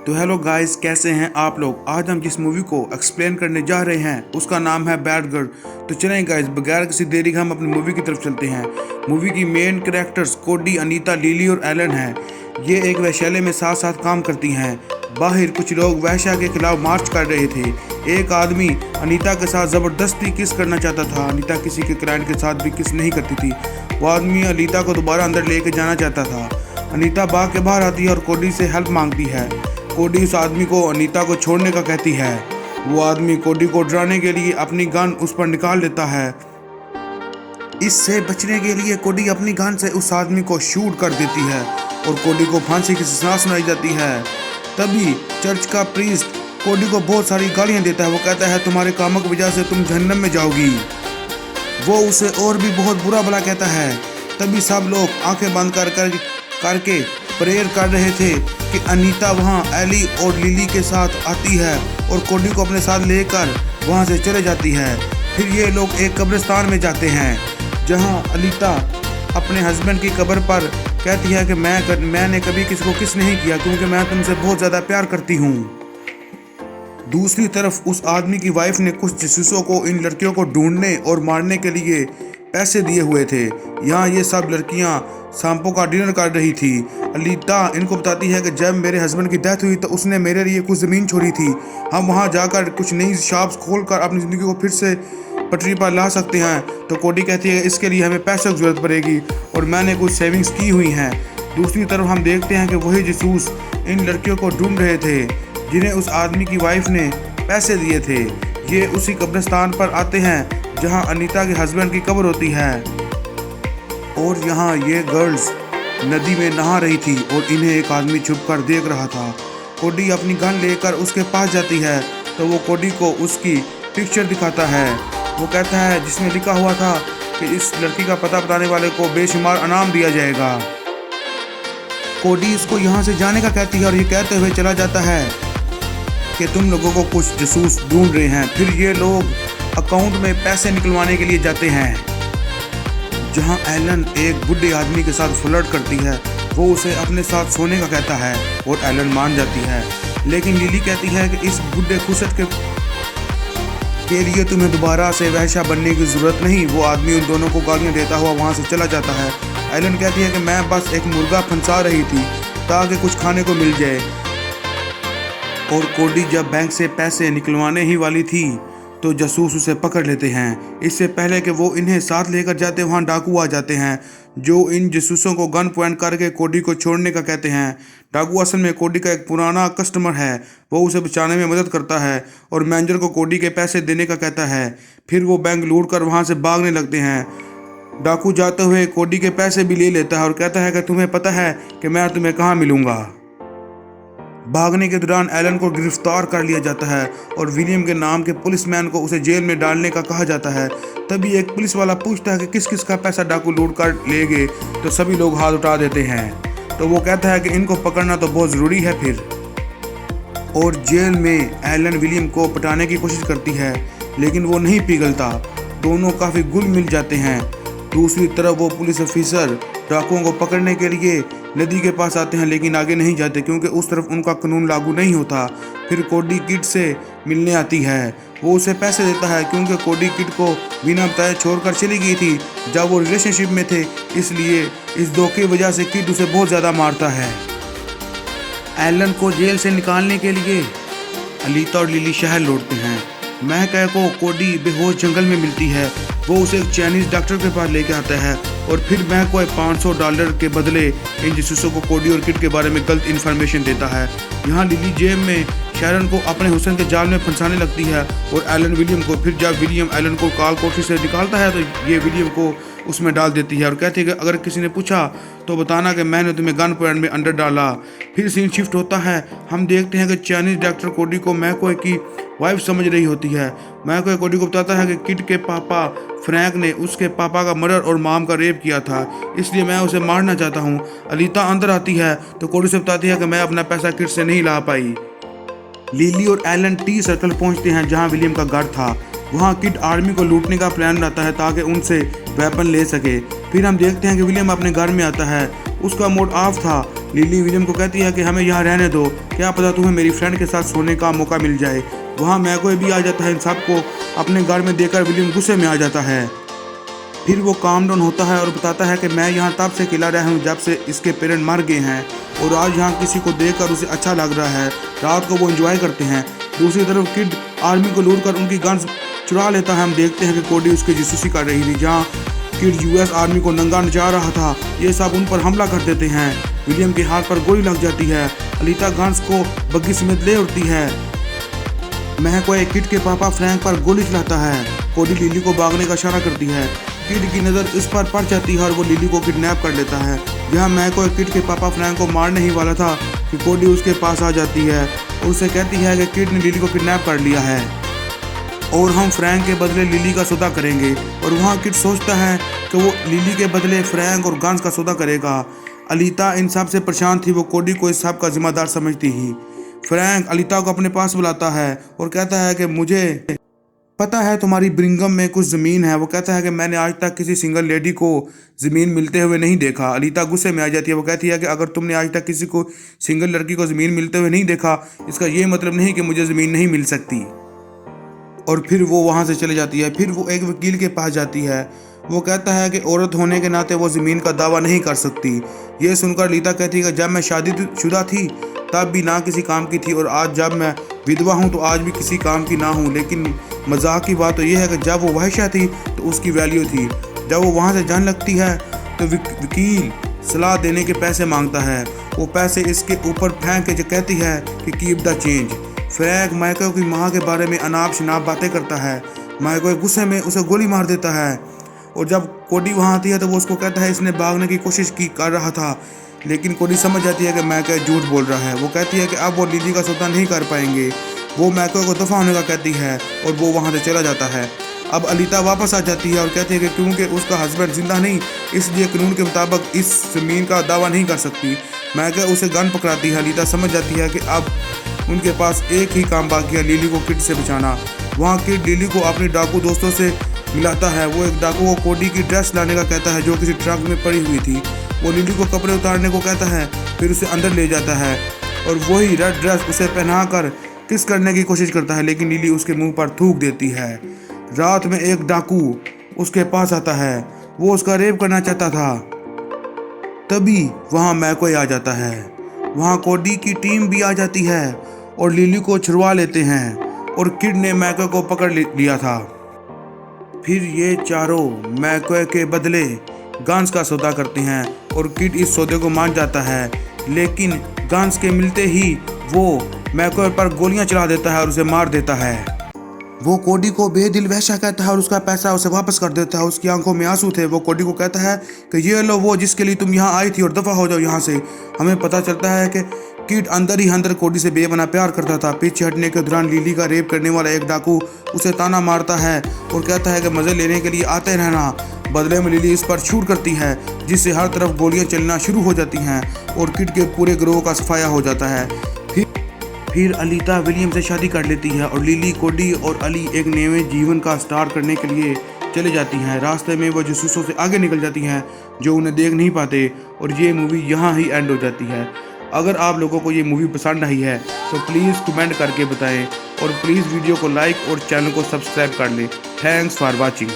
तो hello guys, कैसे हैं आप लोग। आज हम जिस मूवी को एक्सप्लेन करने जा रहे हैं उसका नाम है बैड गर्ल। तो चलें गाइस, बगैर किसी देरी के हम अपनी मूवी की तरफ चलते हैं। मूवी की मेन कैरेक्टर्स कोडी, अनीता, लिली और एलन हैं। ये एक वैश्यालय में साथ साथ काम करती हैं। बाहर कुछ लोग वैश्या के खिलाफ मार्च कर रहे थे। एक आदमी अनीता के साथ ज़बरदस्ती किस करना चाहता था। अनीता किसी के क्लाइंट के साथ भी किस नहीं करती थी। वो आदमी अनीता को दोबारा अंदर लेके जाना चाहता था। अनीता भाग के बाहर आती है और कोडी से हेल्प मांगती है। कोडी उस आदमी को अनीता को छोड़ने का कहती है। वो आदमी कोडी को डराने के लिए अपनी गन उस पर निकाल लेता है। इससे बचने के लिए कोडी अपनी गन से उस आदमी को शूट कर देती है और कोडी को फांसी की सजा सुनाई जाती है। तभी चर्च का प्रीस्ट कोडी को बहुत सारी गालियां देता है। वो कहता है तुम्हारे कामों की वजह से तुम जहन्नम में जाओगी। वो उसे और भी बहुत बुरा भला कहता है। तभी सब लोग आंखें बंद करके प्रेयर कर रहे थे कि अनीता वहां एली और लिली के साथ आती है और कोडी को अपने साथ लेकर वहां से चले जाती है। फिर ये लोग एक कब्रिस्तान में जाते हैं जहां अनीता अपने हस्बैंड की कब्र पर कहती है कि मैंने कभी किसी को किस नहीं किया क्योंकि मैं तुमसे बहुत ज़्यादा प्यार करती हूँ। दूसरी तरफ उस आदमी की वाइफ ने कुछ जासूसों को इन लड़कियों को ढूंढने और मारने के लिए पैसे दिए हुए थे। यहाँ ये सब लड़कियाँ सांपों का डिनर कर रही थी। अनीता इनको बताती है कि जब मेरे हस्बैंड की डेथ हुई तो उसने मेरे लिए कुछ ज़मीन छोड़ी थी। हम वहाँ जाकर कुछ नई शॉप्स खोलकर अपनी ज़िंदगी को फिर से पटरी पर ला सकते हैं। तो कोडी कहती है इसके लिए हमें पैसों की ज़रूरत पड़ेगी और मैंने कुछ सेविंग्स की हुई हैं। दूसरी तरफ हम देखते हैं कि वही जासूस इन लड़कियों को ढूंढ रहे थे जिन्हें उस आदमी की वाइफ ने पैसे दिए थे। ये उसी कब्रिस्तान पर आते हैं जहां अनीता के हस्बैंड की कब्र होती है और यहाँ ये गर्ल्स नदी में नहा रही थी और इन्हें एक आदमी छुपकर देख रहा था। कोडी अपनी गन लेकर उसके पास जाती है तो वो कोडी को उसकी पिक्चर दिखाता है। वो कहता है जिसमें लिखा हुआ था कि इस लड़की का पता बताने वाले को बेशुमार इनाम दिया जाएगा। कोडी इसको यहाँ से जाने का कहती है और ये कहते हुए चला जाता है कि तुम लोगों को कुछ जासूस ढूंढ रहे हैं। फिर ये लोग अकाउंट में पैसे निकलवाने के लिए जाते हैं जहां एलन एक बुढ़े आदमी के साथ फ्लर्ट करती है। वो उसे अपने साथ सोने का कहता है और एलन मान जाती है। लेकिन लिली कहती है कि इस बुढ़े खुसट के लिए तुम्हें दोबारा से वैश्या बनने की ज़रूरत नहीं। वो आदमी उन दोनों को गालियाँ देता हुआ वहाँ से चला जाता है। एलन कहती है कि मैं बस एक मुर्गा फंसा रही थी ताकि कुछ खाने को मिल जाए। और कोडी जब बैंक से पैसे निकलवाने ही वाली थी तो जासूस उसे पकड़ लेते हैं। इससे पहले कि वो इन्हें साथ लेकर जाते वहाँ डाकू आ जाते हैं जो इन जासूसों को गन पॉइंट करके कोडी को छोड़ने का कहते हैं। डाकू असल में कोडी का एक पुराना कस्टमर है। वो उसे बचाने में मदद करता है और मैनेजर को कोडी के पैसे देने का कहता है। फिर वो बैंक लूट कर वहाँ से भागने लगते हैं। डाकू जाते हुए कोडी के पैसे भी ले लेता है और कहता है कि तुम्हें पता है कि मैं तुम्हें कहाँ मिलूँगा। भागने के दौरान एलन को गिरफ्तार कर लिया जाता है और विलियम के नाम के पुलिसमैन को उसे जेल में डालने का कहा जाता है। तभी एक पुलिस वाला पूछता है कि किस किस का पैसा डाकू लूट कर ले गए तो सभी लोग हाथ उठा देते हैं। तो वो कहता है कि इनको पकड़ना तो बहुत ज़रूरी है फिर। और जेल में एलन विलियम को पटाने की कोशिश करती है लेकिन वो नहीं पिघलता। दोनों काफ़ी घुल मिल जाते हैं। दूसरी तरफ वो पुलिस ऑफिसर डाकुओं को पकड़ने के लिए नदी के पास आते हैं लेकिन आगे नहीं जाते क्योंकि उस तरफ उनका कानून लागू नहीं होता। फिर कोडी किड से मिलने आती है। वो उसे पैसे देता है क्योंकि कोडी किड को बिना बताए छोड़कर चली गई थी जब वो रिलेशनशिप में थे, इसलिए इस धोखे की वजह से किड उसे बहुत ज़्यादा मारता है। एलन को जेल से निकालने के लिए अनीता और लिली शहर लौटते हैं। महक को कोडी बेहोश जंगल में मिलती है। वो उसे एक चाइनीज डॉक्टर के पास लेके आता है और फिर महक को $500 के बदले इन जासूसों को कोडी और किड के बारे में गलत इन्फॉर्मेशन देता है। यहाँ लिली जेब में शैरन को अपने हुस्न के जाल में फंसाने लगती है और एलन विलियम को। फिर जब विलियम एलन को काल कोठरी से निकालता है तो ये विलियम को उसमें डाल देती है और कहती है कि अगर किसी ने पूछा तो बताना कि मैंने तुम्हें गन पॉइंट में अंदर डाला। फिर सीन शिफ्ट होता है। हम देखते हैं कि चाइनीज डॉक्टर कोडी को मैको की वाइफ समझ रही होती है। मैको कोडी को बताता है कि किड के पापा फ्रैंक ने उसके पापा का मर्डर और माम का रेप किया था, इसलिए मैं उसे मारना चाहता हूँ। अनीता अंदर आती है तो कोडी से बताती है कि मैं अपना पैसा किड से नहीं ला पाई। लिली और एलन टी सर्कल पहुंचते हैं जहां विलियम का घर था। वहाँ किड आर्मी को लूटने का प्लान बनाता है ताकि उनसे वेपन ले सके। फिर हम देखते हैं कि विलियम अपने घर में आता है, उसका मूड ऑफ था। लिली विलियम को कहती है कि हमें यहाँ रहने दो, क्या पता तुम्हें मेरी फ्रेंड के साथ सोने का मौका मिल जाए। वहाँ मैकॉय भी आ जाता है। इन सबको अपने घर में देखकर विलियम गुस्से में आ जाता है। फिर वो काम डाउन होता है और बताता है कि मैं यहाँ तब से अकेला रहा हूँ जब से इसके पेरेंट मर गए हैं और आज यहाँ किसी को देखकर उसे अच्छा लग रहा है। रात को वो एंजॉय करते हैं। दूसरी तरफ किड आर्मी को लूट कर उनकी गन्स चुरा लेता है। हम देखते हैं कि कोडी उसकी जासूसी कर रही थी। जहाँ किड यूएस आर्मी को नंगा नचा रहा था, ये सब उन पर हमला कर देते हैं। विलियम के हाथ पर गोली लग जाती है। अलीता गन्स को बग्गी समेत ले उठती है। मैकॉय किड के पापा फ्रैंक पर गोली चलाता है। कोडी लिली को भागने का इशारा करती है। किड की नज़र इस पर पड़ जाती है और वो लिली को किडनैप कर लेता है। जहाँ मैकॉय किड के पापा फ्रैंक को मारने ही वाला था कि कोडी उसके पास आ जाती है और उसे कहती है कि किड ने लिली को किडनैप कर लिया है और हम फ्रैंक के बदले लिली का सौदा करेंगे। और वहाँ किड सोचता है कि वो लिली के बदले फ्रैंक और गन्स का सौदा करेगा। अलीता इन सब से परेशान थी। वो कोडी को इस सब का जिम्मेदार समझती ही। फ्रैंक अलीता को अपने पास बुलाता है और कहता है कि मुझे पता है तुम्हारी ब्रिंगम में कुछ ज़मीन है। वो कहता है कि मैंने आज तक किसी सिंगल लेडी को ज़मीन मिलते हुए नहीं देखा। अलीता गुस्से में आ जाती है। वो कहती है कि अगर तुमने आज तक किसी को सिंगल लड़की को ज़मीन मिलते हुए नहीं देखा, इसका ये मतलब नहीं कि मुझे ज़मीन नहीं मिल सकती। और फिर वो वहाँ से चले जाती है। फिर वो एक वकील के पास जाती है। वो कहता है कि औरत होने के नाते वो ज़मीन का दावा नहीं कर सकती। ये सुनकर अलीता कहती है कि जब मैं शादीशुदा थी तब भी ना किसी काम की थी और आज जब मैं विधवा हूँ तो आज भी किसी काम की ना हूँ। लेकिन मजाक की बात तो यह है कि जब वो वहशा थी तो उसकी वैल्यू थी। जब वो वहाँ से जाने लगती है तो वकील सलाह देने के पैसे मांगता है। वो पैसे इसके ऊपर फेंक के जो कहती है कि keep the change. Frank McCoy की माँ के बारे में अनाप शनाप बातें करता है। मैकॉय गुस्से में उसे गोली मार देता है। और जब कोडी वहाँ आती है तो वो उसको कहता है इसने भागने की कोशिश कर रहा था। लेकिन कोडी समझ जाती है कि मैकॉय झूठ बोल रहा है। वो कहती है कि अब वो लिली का सौदा नहीं कर पाएंगे। वो मैकॉय को दफा होने का कहती है और वो वहाँ से चला जाता है। अब अलीता वापस आ जाती है और कहती है कि क्योंकि उसका हस्बैंड जिंदा नहीं, इसलिए कानून के मुताबिक इस ज़मीन का दावा नहीं कर सकती। मैकॉय उसे गन पकड़ाती है। अलीता समझ जाती है कि अब उनके पास एक ही काम बाकी है, लिली को किड से बचाना। वहाँ किड लिली को अपने डाकू दोस्तों से मिलाता है। वो एक डाकू को कोडी की ड्रेस लाने का कहता है जो किसी ट्रक में पड़ी हुई थी। वो लिली को कपड़े उतारने को कहता है, फिर उसे अंदर ले जाता है और वही रेड ड्रेस उसे पहनाकर किस करने की कोशिश करता है, लेकिन लिली उसके मुंह पर थूक देती है। रात में एक डाकू उसके पास आता है। वो उसका रेप करना चाहता था। तभी वहाँ मैकॉय आ जाता है। वहाँ कोडी की टीम भी आ जाती है और लिली को छुड़वा लेते हैं और किड ने मैकॉय को पकड़ लिया था। फिर ये चारों मैकॉय के बदले गन्स का सौदा करते हैं और किड इस सौदे को मान जाता है। लेकिन गन्स के मिलते ही वो मैकॉय पर गोलियां चला देता है और उसे मार देता है। वो कोडी को बेदिल वहशा कहता है और उसका पैसा उसे वापस कर देता है। उसकी आंखों में आंसू थे। वो कोडी को कहता है कि ये लो वो जिसके लिए तुम यहाँ आई थी और दफ़ा हो जाओ यहाँ से। हमें पता चलता है कि किड अंदर ही अंदर कोडी से बेबना प्यार करता था। पीछे हटने के दौरान लिली का रेप करने वाला एक डाकू उसे ताना मारता है और कहता है कि मज़े लेने के लिए आते रहना। बदले में लिली इस पर शूट करती है जिससे हर तरफ गोलियां चलना शुरू हो जाती हैं और किड के पूरे ग्रोह का सफाया हो जाता है। फिर अलीता विलियम से शादी कर लेती है और लिली, कोडी और अली एक नए जीवन का स्टार्ट करने के लिए चले जाती हैं। रास्ते में वो जासूसों से आगे निकल जाती हैं जो उन्हें देख नहीं पाते और ये मूवी यहाँ ही एंड हो जाती है। अगर आप लोगों को ये मूवी पसंद आई है तो प्लीज़ कमेंट करके बताएं और प्लीज़ वीडियो को लाइक और चैनल को सब्सक्राइब कर लें। Thanks for watching.